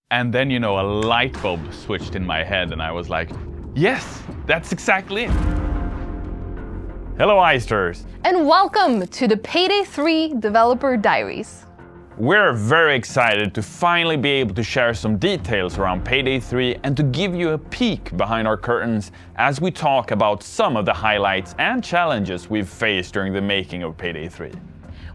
And then, a light bulb switched in my head and I was like, yes, that's exactly it. Hello, heisters. And welcome to the Payday 3 Developer Diaries. We're very excited to finally be able to share some details around Payday 3 and to give you a peek behind our curtains as we talk about some of the highlights and challenges we've faced during the making of Payday 3.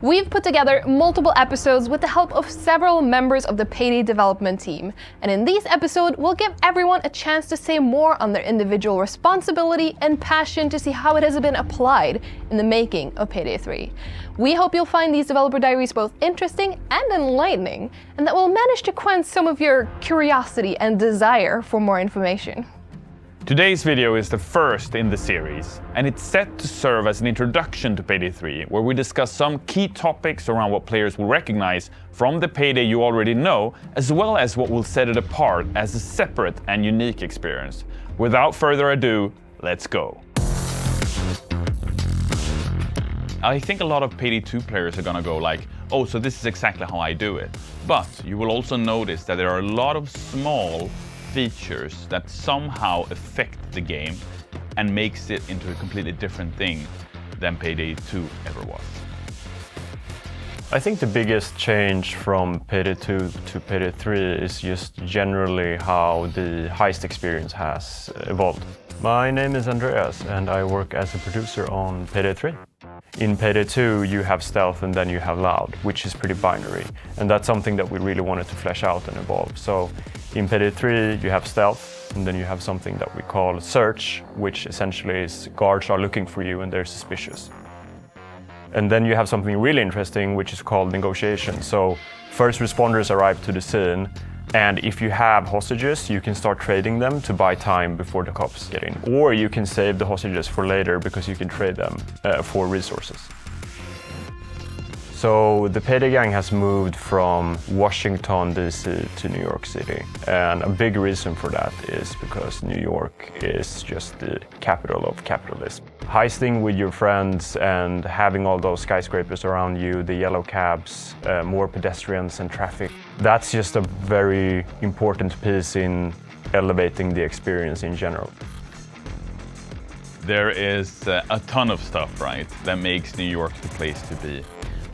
We've put together multiple episodes with the help of several members of the Payday development team. And in these episodes, we'll give everyone a chance to say more on their individual responsibility and passion to see how it has been applied in the making of Payday 3. We hope you'll find these developer diaries both interesting and enlightening, and that we'll manage to quench some of your curiosity and desire for more information. Today's video is the first in the series, and it's set to serve as an introduction to Payday 3, where we discuss some key topics around what players will recognize from the Payday you already know, as well as what will set it apart as a separate and unique experience. Without further ado, let's go. I think a lot of Payday 2 players are gonna go like, oh, so this is exactly how I do it. But you will also notice that there are a lot of small features that somehow affect the game and makes it into a completely different thing than Payday 2 ever was. I think the biggest change from Payday 2 to Payday 3 is just generally how the heist experience has evolved. My name is Andreas and I work as a producer on Payday 3. In Payday 2 you have stealth and then you have loud, which is pretty binary, and that's something that we really wanted to flesh out and evolve. So in Payday 3 you have stealth and then you have something that we call search, which essentially is guards are looking for you and they're suspicious. And then you have something really interesting which is called negotiation. So first responders arrive to the scene, and if you have hostages, you can start trading them to buy time before the cops get in. Or you can save the hostages for later because you can trade them for resources. So the Payday Gang has moved from Washington, D.C. to New York City. And a big reason for that is because New York is just the capital of capitalism. Heisting with your friends and having all those skyscrapers around you, the yellow cabs, more pedestrians and traffic. That's just a very important piece in elevating the experience in general. There is a ton of stuff, right, that makes New York the place to be.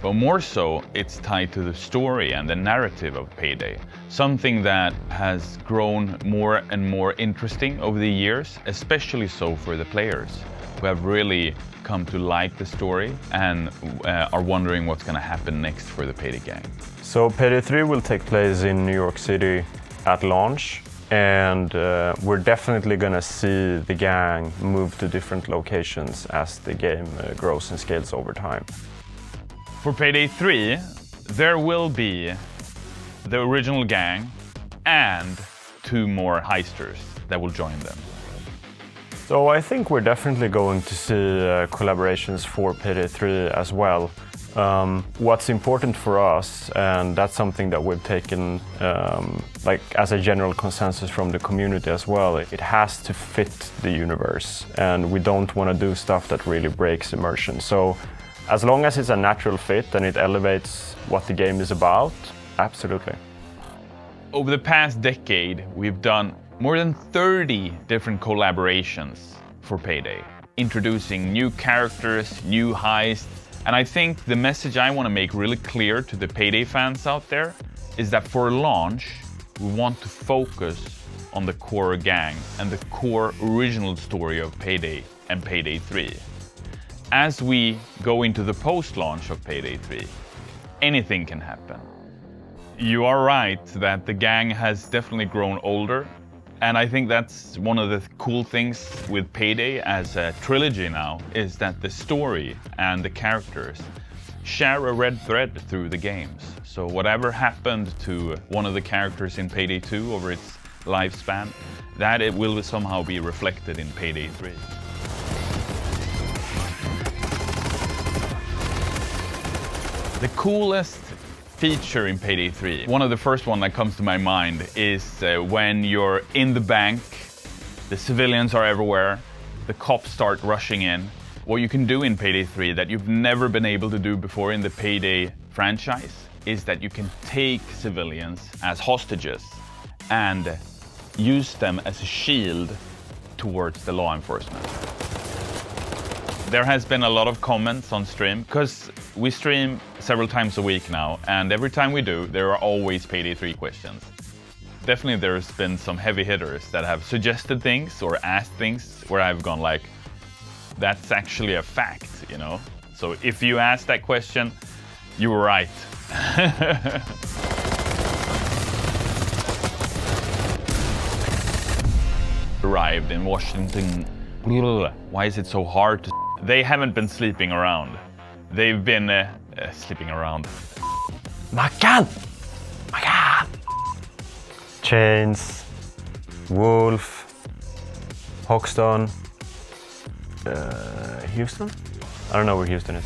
But more so, it's tied to the story and the narrative of Payday. Something that has grown more and more interesting over the years, especially so for the players, who have really come to like the story and are wondering what's going to happen next for the Payday Gang. So Payday 3 will take place in New York City at launch, and we're definitely going to see the gang move to different locations as the game grows and scales over time. For Payday 3, there will be the original gang and 2 more heisters that will join them. So I think we're definitely going to see collaborations for Payday 3 as well. What's important for us, and that's something that we've taken as a general consensus from the community as well, it has to fit the universe, and we don't want to do stuff that really breaks immersion. So as long as it's a natural fit and it elevates what the game is about, absolutely. Over the past decade, we've done more than 30 different collaborations for Payday, introducing new characters, new heists, and I think the message I want to make really clear to the Payday fans out there is that for launch, we want to focus on the core gang and the core original story of Payday and Payday 3. As we go into the post-launch of Payday 3, anything can happen. You are right that the gang has definitely grown older, and I think that's one of the cool things with Payday as a trilogy now, is that the story and the characters share a red thread through the games. So whatever happened to one of the characters in Payday 2 over its lifespan, that it will somehow be reflected in Payday 3. The coolest feature in Payday 3, one of the first one that comes to my mind, is when you're in the bank, the civilians are everywhere, the cops start rushing in. What you can do in Payday 3 that you've never been able to do before in the Payday franchise is that you can take civilians as hostages and use them as a shield towards the law enforcement. There has been a lot of comments on stream, because we stream several times a week now, and every time we do, there are always Payday 3 questions. Definitely there's been some heavy hitters that have suggested things or asked things where I've gone like, that's actually a fact, you know? So if you asked that question, you were right. Arrived in Washington. Why is it so hard to... They haven't been sleeping around. They've been sleeping around. Mackan! Mackan! Chains, Wolf, Hoxton, Houston? I don't know where Houston is.